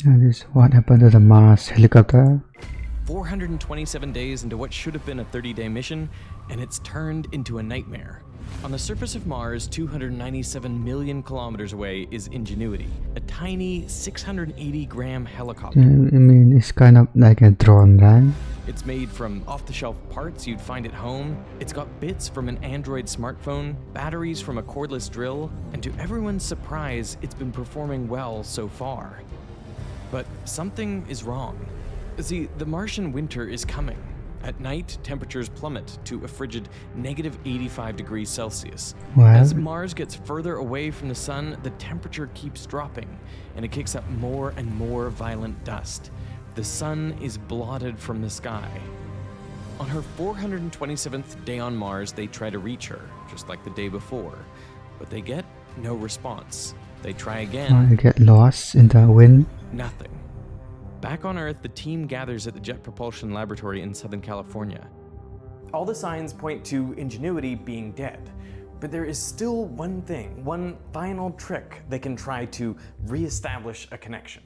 And this is what happened to the Mars helicopter. 427 days into what should have been a 30-day mission, and it's turned into a nightmare. On the surface of Mars, 297 million kilometers away, is Ingenuity, a tiny 680-gram helicopter. I mean, it's kind of like a drone, right? It's made from off-the-shelf parts you'd find at home. It's got bits from an Android smartphone, batteries from a cordless drill, and to everyone's surprise, it's been performing well so far. But something is wrong. See, the Martian winter is coming. At night, temperatures plummet to a frigid -85 degrees Celsius. What? As Mars gets further away from the sun, the temperature keeps dropping, and it kicks up more and more violent dust. The sun is blotted from the sky. On her 427th day on Mars, they try to reach her, just like the day before, but they get no response. They try again. I get lost in the wind. Nothing. Back on Earth, the team gathers at the Jet Propulsion Laboratory in Southern California. All the signs point to Ingenuity being dead, but there is still one thing, one final trick they can try to re-establish a connection.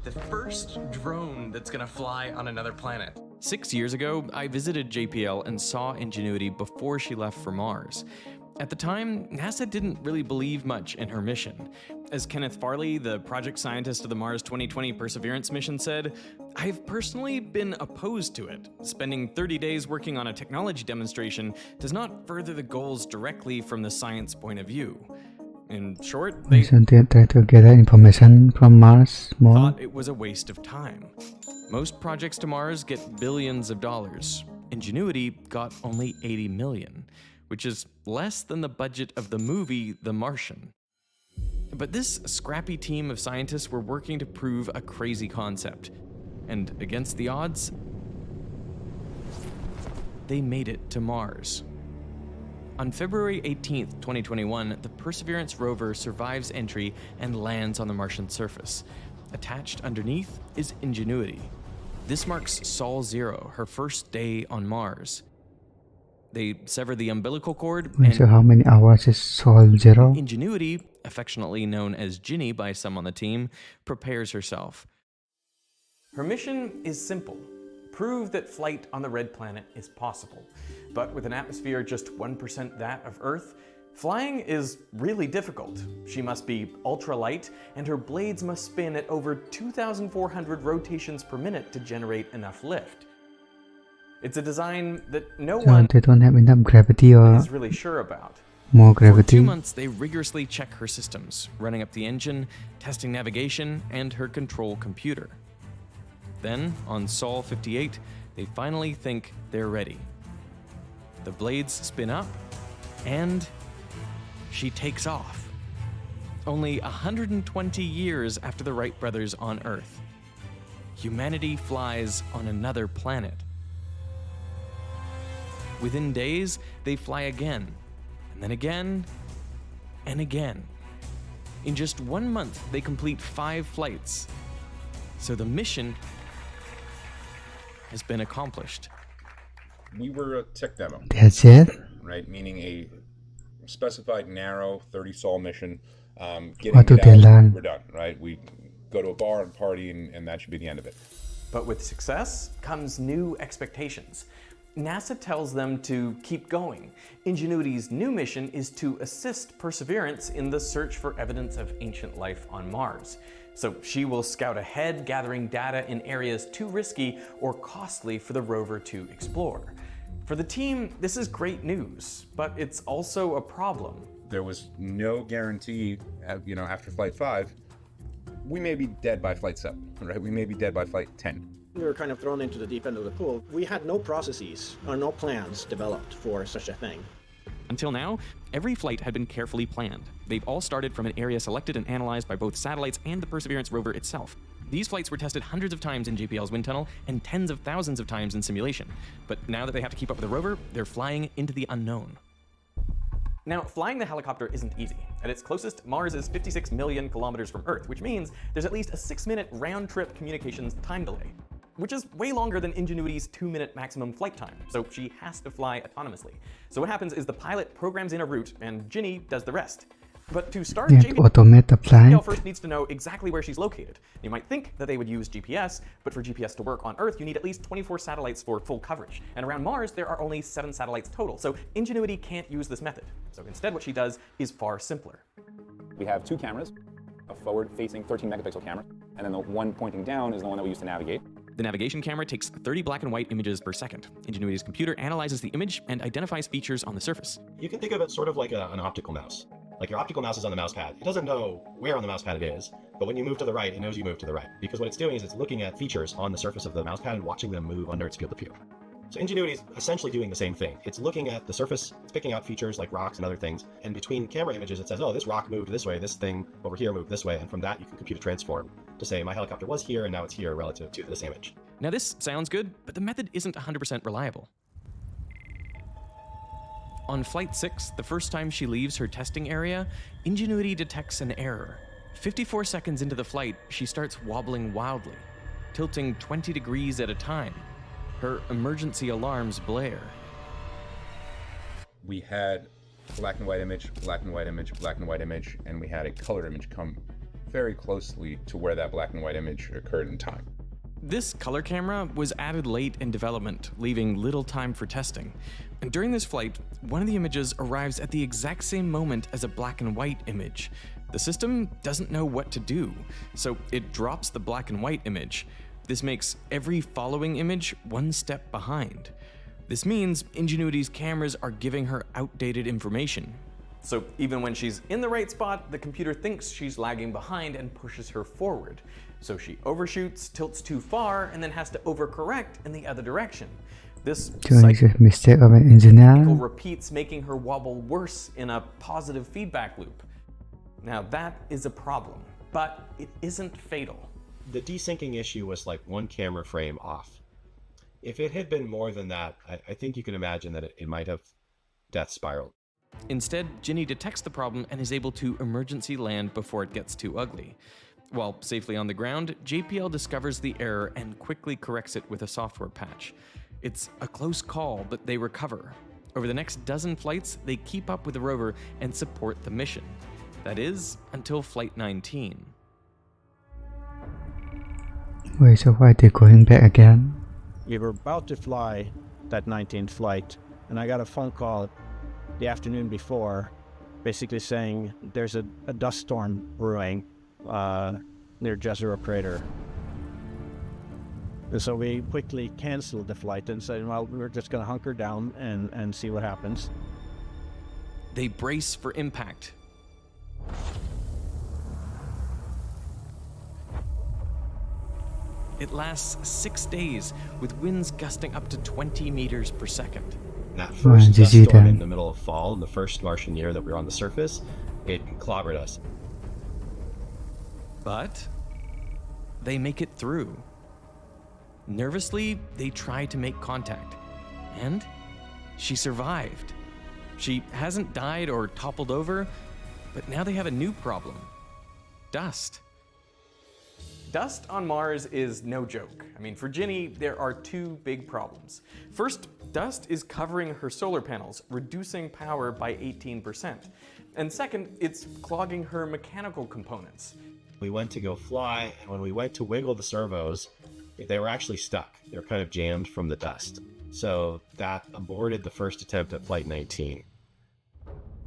The first drone that's gonna fly on another planet. 6 years ago, I visited JPL and saw Ingenuity before she left for Mars. At the time, NASA didn't really believe much in her mission. As Kenneth Farley, the project scientist of the Mars 2020 Perseverance mission, said, "I've personally been opposed to it. Spending 30 days working on a technology demonstration does not further the goals directly from the science point of view." In short, they try to get information from Mars more. thought it was a waste of time. Most projects to Mars get billions of dollars. Ingenuity got only 80 million, which is less than the budget of the movie The Martian. But this scrappy team of scientists were working to prove a crazy concept. And against the odds, they made it to Mars. On February 18th, 2021, the Perseverance rover survives entry and lands on the Martian surface. Attached underneath is Ingenuity. This marks Sol 0, her first day on Mars. They sever the umbilical cord, and So how many hours is Sol 0? Ingenuity, affectionately known as Ginny by some on the team, prepares herself. Her mission is simple: prove that flight on the red planet is possible. But with an atmosphere just 1% that of Earth, flying is really difficult. She must be ultralight, and her blades must spin at over 2,400 rotations per minute to generate enough lift. It's a design that no one They don't have enough gravity or is really sure about. more For 2 gravity. months, they rigorously check her systems, running up the engine, testing navigation, and her control computer. Then, on Sol 58, they finally think they're ready. The blades spin up, and she takes off. Only 120 years after the Wright brothers on Earth, humanity flies on another planet. Within days, they fly again, and then again, and again. In just 1 month, they complete 5 flights. So the mission has been accomplished. We were a tech demo, That's it. right? Meaning a specified narrow 30 sol mission. Getting What do it they out, learn? we're done, right? We go to a bar and party, and that should be the end of it. But with success comes new expectations. NASA tells them to keep going. Ingenuity's new mission is to assist Perseverance in the search for evidence of ancient life on Mars. So she will scout ahead, gathering data in areas too risky or costly for the rover to explore. For the team, this is great news, but it's also a problem. There was no guarantee, after flight 5, we may be dead by flight 7, right? We may be dead by flight 10. We were kind of thrown into the deep end of the pool. We had no processes or no plans developed for such a thing. Until now, every flight had been carefully planned. They've all started from an area selected and analyzed by both satellites and the Perseverance rover itself. These flights were tested hundreds of times in JPL's wind tunnel and tens of thousands of times in simulation. But now that they have to keep up with the rover, they're flying into the unknown. Now, flying the helicopter isn't easy. At its closest, Mars is 56 million kilometers from Earth, which means there's at least a 6-minute round-trip communications time delay, which is way longer than Ingenuity's 2-minute maximum flight time, so she has to fly autonomously. So what happens is the pilot programs in a route, and Ginny does the rest. But to start, They have to automate the JPL flight. first needs to know exactly where she's located. You might think that they would use GPS, but for GPS to work on Earth, you need at least 24 satellites for full coverage. And around Mars, there are only 7 satellites total, so Ingenuity can't use this method. So instead, what she does is far simpler. We have 2 cameras, a forward-facing 13 megapixel camera, and then the one pointing down is the one that we use to navigate. The navigation camera takes 30 black and white images per second. Ingenuity's computer analyzes the image and identifies features on the surface. You can think of it sort of like an optical mouse. Like your optical mouse is on the mouse pad. It doesn't know where on the mouse pad it is, but when you move to the right, it knows you move to the right. Because what it's doing is it's looking at features on the surface of the mouse pad and watching them move under its field of view. So Ingenuity is essentially doing the same thing. It's looking at the surface, it's picking out features like rocks and other things, and between camera images it says, oh, this rock moved this way, this thing over here moved this way, and from that you can compute a transform to say my helicopter was here and now it's here relative to this image. Now this sounds good, but the method isn't 100% reliable. On Flight 6, the first time she leaves her testing area, Ingenuity detects an error. 54 seconds into the flight, she starts wobbling wildly, tilting 20 degrees at a time. Her emergency alarms blare. We had black and white image, black and white image, black and white image, and we had a color image come very closely to where that black and white image occurred in time. This color camera was added late in development, leaving little time for testing. And during this flight, one of the images arrives at the exact same moment as a black and white image. The system doesn't know what to do, so it drops the black and white image. This makes every following image one step behind. This means Ingenuity's cameras are giving her outdated information. So even when she's in the right spot, the computer thinks she's lagging behind and pushes her forward. So she overshoots, tilts too far, and then has to overcorrect in the other direction. This It's a mistake of an cycle engineer. repeats, making her wobble worse in a positive feedback loop. Now that is a problem, but it isn't fatal. The desyncing issue was like one camera frame off. If it had been more than that, I think you can imagine that it might have death spiraled. Instead, Ginny detects the problem and is able to emergency land before it gets too ugly. While safely on the ground, JPL discovers the error and quickly corrects it with a software patch. It's a close call, but they recover. Over the next dozen flights, they keep up with the rover and support the mission. That is, until Flight 19. Wait, so why they're going back again? We were about to fly that 19th flight, and I got a phone call the afternoon before, basically saying there's a dust storm brewing near Jezero Crater. And so we quickly canceled the flight and said, well, we're just going to hunker down and see what happens. They brace for impact. It lasts 6 days, with winds gusting up to 20 meters per second. That first dust GG storm then. in the middle of fall, in the first Martian year that we were on the surface, it clobbered us. But they make it through. Nervously, they try to make contact. And she survived. She hasn't died or toppled over, but now they have a new problem. Dust. Dust on Mars is no joke. I mean, for Ginny, there are 2 big problems. First, dust is covering her solar panels, reducing power by 18%. And second, it's clogging her mechanical components. We went to go fly, and when we went to wiggle the servos, they were actually stuck. They were kind of jammed from the dust. So that aborted the first attempt at Flight 19.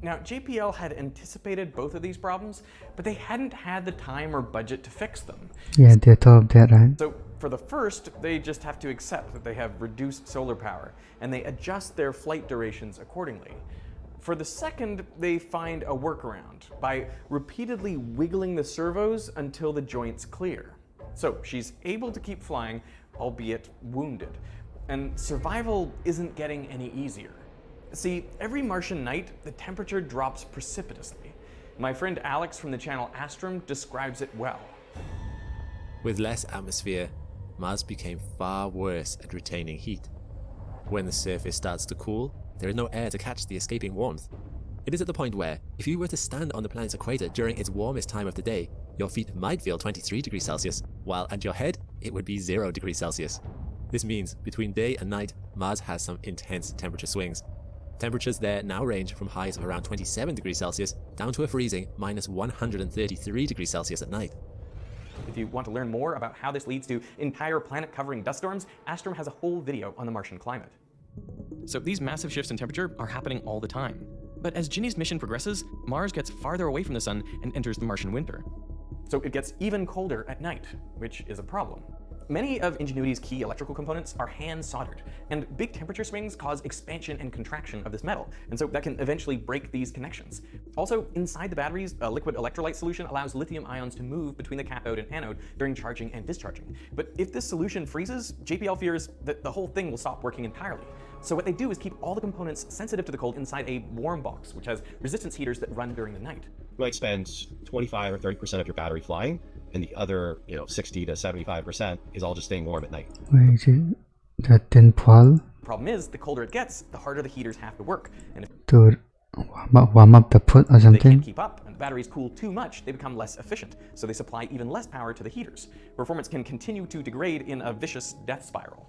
Now, JPL had anticipated both of these problems, but they hadn't had the time or budget to fix them. Yeah, they thought of that, right? So for the first, they just have to accept that they have reduced solar power, and they adjust their flight durations accordingly. For the second, they find a workaround by repeatedly wiggling the servos until the joints clear. So she's able to keep flying, albeit wounded. And survival isn't getting any easier. See, every Martian night, the temperature drops precipitously. My friend Alex from the channel Astrum describes it well. With less atmosphere, Mars became far worse at retaining heat. When the surface starts to cool, there is no air to catch the escaping warmth. It is at the point where, if you were to stand on the planet's equator during its warmest time of the day, your feet might feel 23 degrees Celsius, while at your head, it would be 0 degrees Celsius. This means, between day and night, Mars has some intense temperature swings. Temperatures there now range from highs of around 27 degrees Celsius down to a freezing minus 133 degrees Celsius at night. If you want to learn more about how this leads to entire planet-covering dust storms, Astrom has a whole video on the Martian climate. So these massive shifts in temperature are happening all the time. But as Ginny's mission progresses, Mars gets farther away from the sun and enters the Martian winter. So it gets even colder at night, which is a problem. Many of Ingenuity's key electrical components are hand-soldered, and big temperature swings cause expansion and contraction of this metal, and so that can eventually break these connections. Also, inside the batteries, a liquid electrolyte solution allows lithium ions to move between the cathode and anode during charging and discharging. But if this solution freezes, JPL fears that the whole thing will stop working entirely. So what they do is keep all the components sensitive to the cold inside a warm box, which has resistance heaters that run during the night. You might spend 25 or 30% of your battery flying, and the other, 60 to 75% is all just staying warm at night. Wait, is it that tinfoil Problem is, the colder it gets, the harder the heaters have to work. And if to warm up the foot or they can't something? keep up and the batteries cool too much, they become less efficient, so they supply even less power to the heaters. Performance can continue to degrade in a vicious death spiral.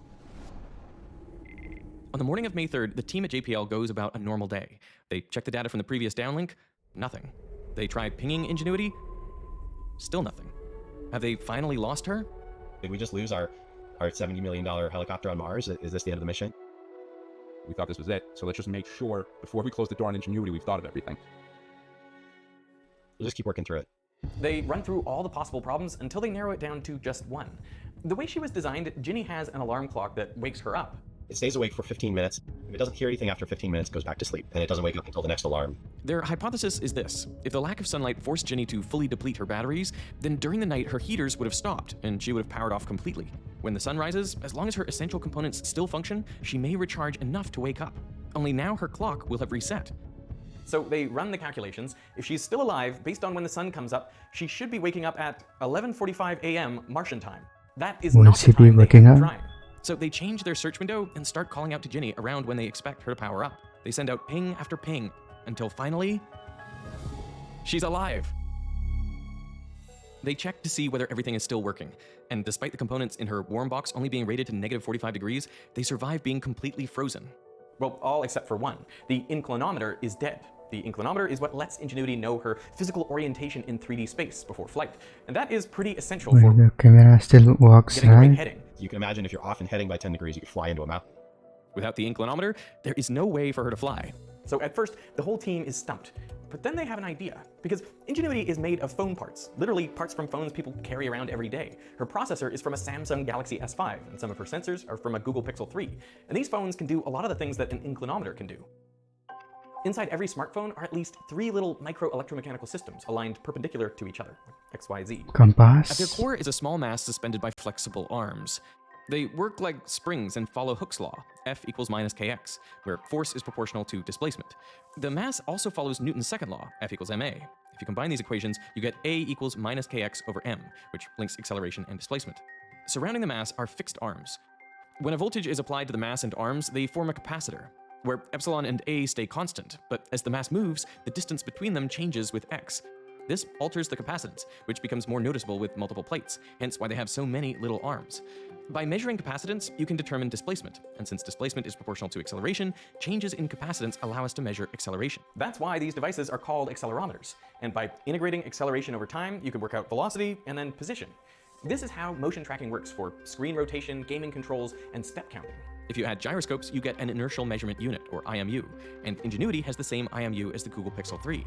On the morning of May 3rd, the team at JPL goes about a normal day. They check the data from the previous downlink, nothing. They try pinging Ingenuity, still nothing. Have they finally lost her? Did we just lose our $70 million helicopter on Mars? Is this the end of the mission? We thought this was it, so let's just make sure before we close the door on Ingenuity, we've thought of everything. We'll just keep working through it. They run through all the possible problems until they narrow it down to just one. The way she was designed, Ginny has an alarm clock that wakes her up. It stays awake for 15 minutes. If it doesn't hear anything after 15 minutes, it goes back to sleep, and it doesn't wake up until the next alarm. Their hypothesis is this: if the lack of sunlight forced Ginny to fully deplete her batteries, then during the night her heaters would have stopped and she would have powered off completely. When the sun rises, as long as her essential components still function, she may recharge enough to wake up. Only now her clock will have reset. So they run the calculations. If she's still alive, based on when the sun comes up, she should be waking up at 11:45 a.m. Martian time. That is Will not she the be time they waking have been up? trying. So they change their search window and start calling out to Ginny around when they expect her to power up. They send out ping after ping until finally, she's alive. They check to see whether everything is still working, and despite the components in her warm box only being rated to negative 45 degrees, they survive being completely frozen. Well, all except for one. The inclinometer is dead. The inclinometer is what lets Ingenuity know her physical orientation in 3D space before flight, and that is pretty essential Wait, for the camera still works, getting the right right? heading. You can imagine if you're off and heading by 10 degrees, you could fly into a mountain. Without the inclinometer, there is no way for her to fly. So at first, the whole team is stumped. But then they have an idea, because Ingenuity is made of phone parts, literally parts from phones people carry around every day. Her processor is from a Samsung Galaxy S5, and some of her sensors are from a Google Pixel 3. And these phones can do a lot of the things that an inclinometer can do. Inside every smartphone are at least 3 little micro electromechanical systems aligned perpendicular to each other, X, Y, Z. At their Compass? core is a small mass suspended by flexible arms. They work like springs and follow Hooke's law, F equals minus kx, where force is proportional to displacement. The mass also follows Newton's second law, F equals ma. If you combine these equations, you get A equals minus kx over m, which links acceleration and displacement. Surrounding the mass are fixed arms. When a voltage is applied to the mass and arms, they form a capacitor, where epsilon and A stay constant, but as the mass moves, the distance between them changes with x. This alters the capacitance, which becomes more noticeable with multiple plates, hence why they have so many little arms. By measuring capacitance, you can determine displacement, and since displacement is proportional to acceleration, changes in capacitance allow us to measure acceleration. That's why these devices are called accelerometers, and by integrating acceleration over time, you can work out velocity and then position. This is how motion tracking works for screen rotation, gaming controls, and step counting. If you add gyroscopes, you get an inertial measurement unit, or IMU, and Ingenuity has the same IMU as the Google Pixel 3.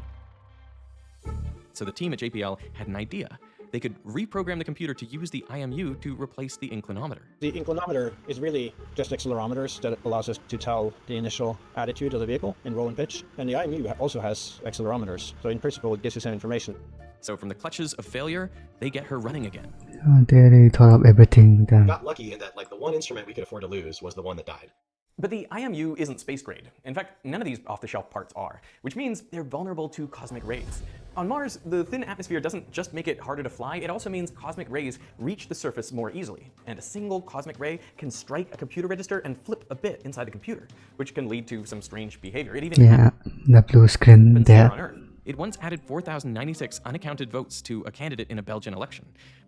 So the team at JPL had an idea. They could reprogram the computer to use the IMU to replace the inclinometer. The inclinometer is really just accelerometers that allows us to tell the initial attitude of the vehicle in roll and pitch. And the IMU also has accelerometers. So in principle, it gives you some information. So from the clutches of failure, they get her running again. So they already thought of everything then. Got lucky in that, the one instrument we could afford to lose was the one that died. But the IMU isn't space grade. In fact, none of these off-the-shelf parts are, which means they're vulnerable to cosmic rays. On Mars, the thin atmosphere doesn't just make it harder to fly, it also means cosmic rays reach the surface more easily. And a single cosmic ray can strike a computer register and flip a bit inside the computer, which can lead to some strange behavior. It even Yeah, the blue screen happens here on there. Earth. It once added 4,096 unaccounted votes to a candidate in a Belgian election.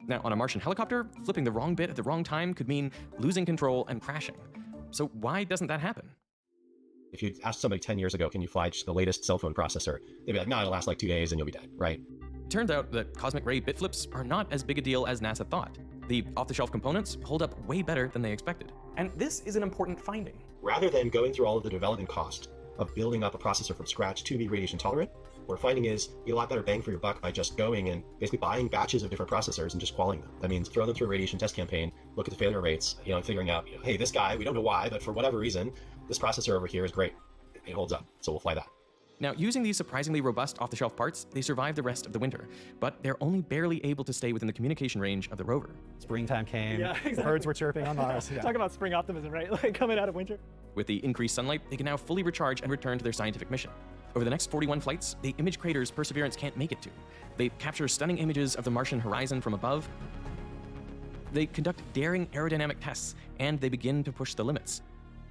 Now, on a Martian helicopter, flipping the wrong bit at the wrong time could mean losing control and crashing. So why doesn't that happen? If you asked somebody 10 years ago, can you fly just the latest cell phone processor? They'd be like, no, it'll last like 2 days and you'll be dead, right? Turns out that cosmic ray bit flips are not as big a deal as NASA thought. The off-the-shelf components hold up way better than they expected. And this is an important finding. Rather than going through all of the development cost of building up a processor from scratch to be radiation tolerant, what we're finding is you get a lot better bang for your buck by just going and basically buying batches of different processors and just qualifying them. That means throw them through a radiation test campaign, look at the failure rates, and figuring out, hey, this guy, we don't know why, but for whatever reason, this processor over here is great. It holds up, so we'll fly that. Now, using these surprisingly robust off-the-shelf parts, they survive the rest of the winter, but they're only barely able to stay within the communication range of the rover. Springtime came, Yeah, exactly. The birds were chirping on Mars. Talk about spring optimism, right? Like coming out of winter. With the increased sunlight, they can now fully recharge and return to their scientific mission. Over the next 41 flights, they image craters Perseverance can't make it to. They capture stunning images of the Martian horizon from above. They conduct daring aerodynamic tests, and they begin to push the limits.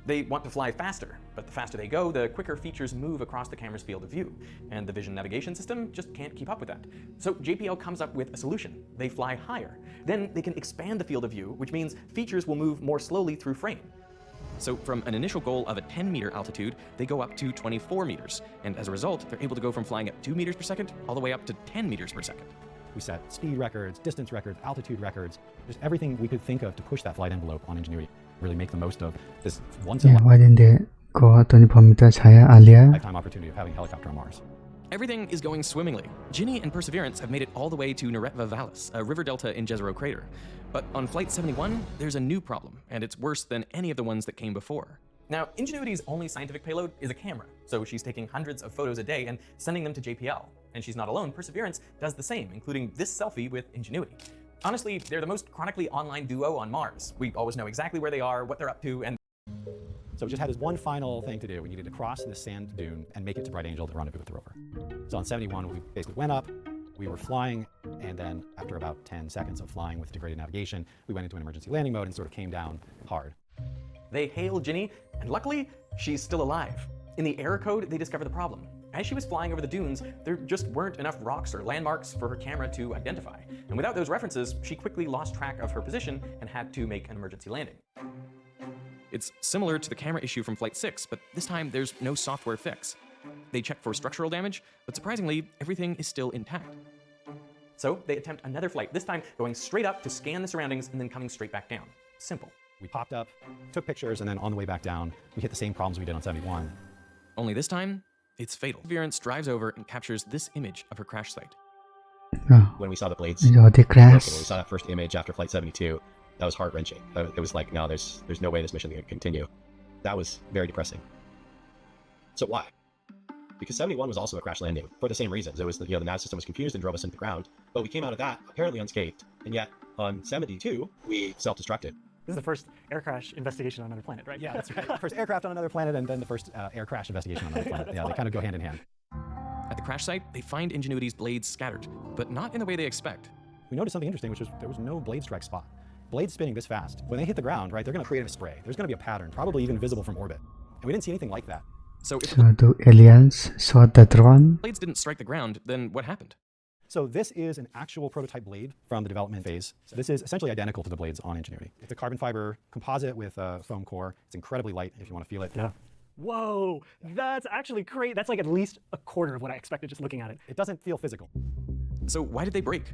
They want to fly faster, but the faster they go, the quicker features move across the camera's field of view, and the vision navigation system just can't keep up with that. So JPL comes up with a solution. They fly higher. Then they can expand the field of view, which means features will move more slowly through frame. So from an initial goal of a 10-meter altitude, they go up to 24 meters, and as a result, they're able to go from flying at 2 meters per second all the way up to 10 meters per second. We set speed records, distance records, altitude records, just everything we could think of to push that flight envelope on Ingenuity. Really make the most of this once in a Why didn't they go 24 meters higher earlier? lifetime opportunity of having a helicopter on Mars. Everything is going swimmingly. Ginny and Perseverance have made it all the way to Neretva Vallis, a river delta in Jezero Crater. But on Flight 71, there's a new problem, and it's worse than any of the ones that came before. Now, Ingenuity's only scientific payload is a camera, so she's taking hundreds of photos a day and sending them to JPL. And she's not alone. Perseverance does the same, including this selfie with Ingenuity. Honestly, they're the most chronically online duo on Mars. We always know exactly where they are, what they're up to, and So we just had this one final thing to do. We needed to cross this sand dune and make it to Bright Angel to rendezvous with the rover. So on 71, we basically went up, we were flying, and then after about 10 seconds of flying with degraded navigation, we went into an emergency landing mode and sort of came down hard. they hail Ginny, and luckily, she's still alive. In the error code, they discover the problem. As she was flying over the dunes, there just weren't enough rocks or landmarks for her camera to identify. And without those references, she quickly lost track of her position and had to make an emergency landing. It's similar to the camera issue from Flight 6, but this time there's no software fix. They check for structural damage, but surprisingly, everything is still intact. So they attempt another flight, this time going straight up to scan the surroundings and then coming straight back down. Simple. We popped up, took pictures, and then on the way back down, we hit the same problems we did on 71. Only this time, it's fatal. Perseverance drives over and captures this image of her crash site. Oh, When we saw the blades they broken, crashed. when we saw that first image after Flight 72, that was heart-wrenching. It was like, no, there's no way this mission can continue. That was very depressing. So why? Because 71 was also a crash landing for the same reasons. It was the nav system was confused and drove us into the ground, but we came out of that apparently unscathed. And yet on 72, we self-destructed. This is the first air crash investigation on another planet, right? Yeah, that's right. First aircraft on another planet, and then the first air crash investigation on another planet. Yeah, they kind of go hand in hand. At the crash site, they find Ingenuity's blades scattered, but not in the way they expect. We noticed something interesting, which was there was no blade strike spot. Blades spinning this fast, when they hit the ground, right, they're going to create a spray. There's going to be a pattern, probably even visible from orbit. And we didn't see anything like that. So if So do aliens saw the drone? blades didn't strike the ground, then what happened? So this is an actual prototype blade from the development phase. So this is essentially identical to the blades on Ingenuity. It's a carbon fiber composite with a foam core. It's incredibly light if you want to feel it. Yeah. Whoa, that's actually great. That's like at least a quarter of what I expected just looking at it. It doesn't feel physical. So why did they break?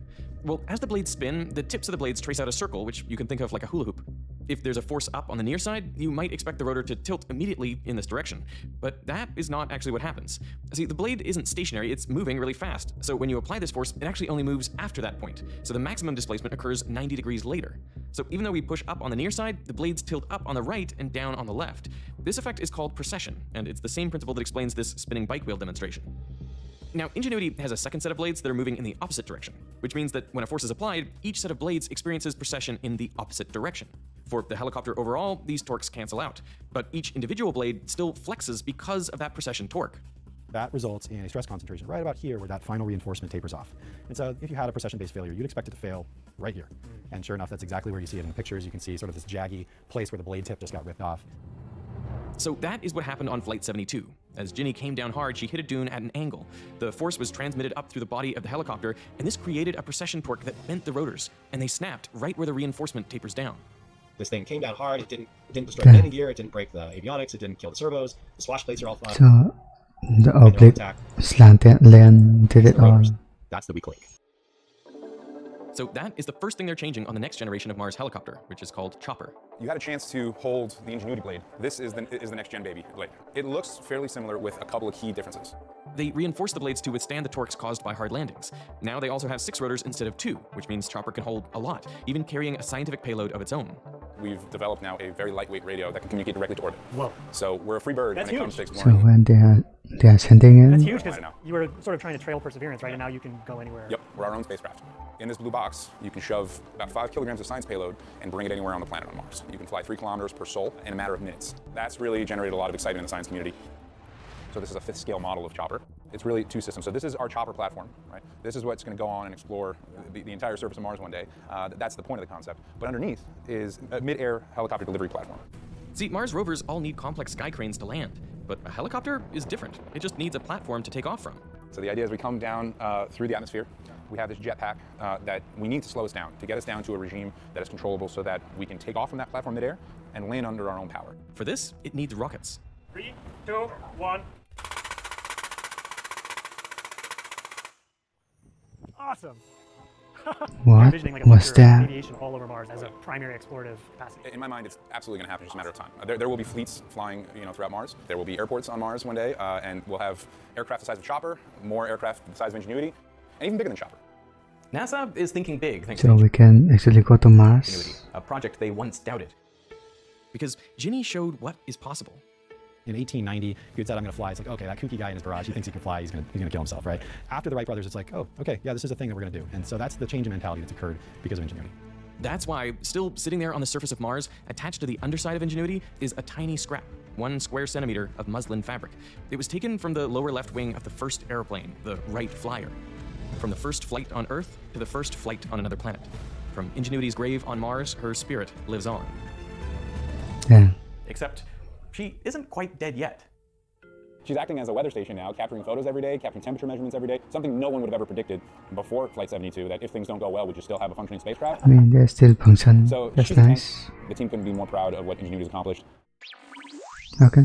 Well, as the blades spin, the tips of the blades trace out a circle, which you can think of like a hula hoop. If there's a force up on the near side, you might expect the rotor to tilt immediately in this direction. But that is not actually what happens. See, the blade isn't stationary, it's moving really fast. So when you apply this force, it actually only moves after that point. So the maximum displacement occurs 90 degrees later. So even though we push up on the near side, the blades tilt up on the right and down on the left. This effect is called precession, and it's the same principle that explains this spinning bike wheel demonstration. Now, Ingenuity has a second set of blades that are moving in the opposite direction, which means that when a force is applied, each set of blades experiences precession in the opposite direction. For the helicopter overall, these torques cancel out, but each individual blade still flexes because of that precession torque. That results in a stress concentration right about here where that final reinforcement tapers off. And so if you had a precession-based failure, you'd expect it to fail right here. And sure enough, that's exactly where you see it in the pictures. You can see sort of this jaggy place where the blade tip just got ripped off. So that is what happened on Flight 72. As Ginny came down hard, she hit a dune at an angle. The force was transmitted up through the body of the helicopter, and this created a precession torque that bent the rotors, and they snapped right where the reinforcement tapers down. This thing came down hard. It didn't destroy Yeah. the landing gear. It didn't break the avionics. It didn't kill the servos. The swash plates are all fine. So the and they're all oblique intact. slanted land did it The all. rotors. That's the weak link. So that is the first thing they're changing on the next generation of Mars helicopter, which is called Chopper. You had a chance to hold the Ingenuity blade. This is the next gen baby blade. It looks fairly similar with a couple of key differences. They reinforced the blades to withstand the torques caused by hard landings. Now they also have 6 rotors instead of 2, which means Chopper can hold a lot, even carrying a scientific payload of its own. We've developed now a very lightweight radio that can communicate directly to orbit. Whoa. So we're a free bird That's when it comes to huge. So exploring. when they are sending That's in, huge because I know. you were sort of trying to trail Perseverance, right? And now you can go anywhere. Yep, we're our own spacecraft. In this blue box, you can shove about 5 kilograms of science payload and bring it anywhere on the planet on Mars. You can fly 3 kilometers per sol in a matter of minutes. That's really generated a lot of excitement in the science community. So this is a 5th scale model of Chopper. It's really 2 systems. So this is our Chopper platform, right? This is what's going to go on and explore the entire surface of Mars one day. That's the point of the concept. But underneath is a mid-air helicopter delivery platform. See, Mars rovers all need complex sky cranes to land, but a helicopter is different. It just needs a platform to take off from. So the idea is we come down through the atmosphere. We have this jetpack that we need to slow us down, to get us down to a regime that is controllable so that we can take off from that platform midair and land under our own power. For this, it needs rockets. 3, 2, 1. Awesome. what Envisioning like a was future of that? aviation all over Mars as a primary explorative capacity. In my mind, it's absolutely going to happen. It's just a matter of time. There will be fleets flying, throughout Mars. There will be airports on Mars one day, and we'll have aircraft the size of Chopper, more aircraft the size of Ingenuity, and even bigger than Chopper. NASA is thinking big, thanks So to we can actually go to Mars. Ingenuity, a project they once doubted. Because Ginny showed what is possible. In 1890, he had said, I'm going to fly. It's like, okay, that kooky guy in his garage, he thinks he can fly, he's going to kill himself, right? After the Wright brothers, it's like, oh, okay, yeah, this is a thing that we're going to do. And so that's the change in mentality that's occurred because of Ingenuity. That's why, still sitting there on the surface of Mars, attached to the underside of Ingenuity, is a tiny scrap, 1 square centimeter of muslin fabric. It was taken from the lower left wing of the first airplane, the Wright Flyer. From the first flight on Earth to the first flight on another planet. From Ingenuity's grave on Mars, her spirit lives on. Yeah. Except, she isn't quite dead yet. She's acting as a weather station now, capturing photos every day, capturing temperature measurements every day, something no one would have ever predicted before Flight 72, that if things don't go well, would you still have a functioning spacecraft? I mean, they still function. So That's she's a tank. nice. The team couldn't be more proud of what Ingenuity has accomplished. Okay.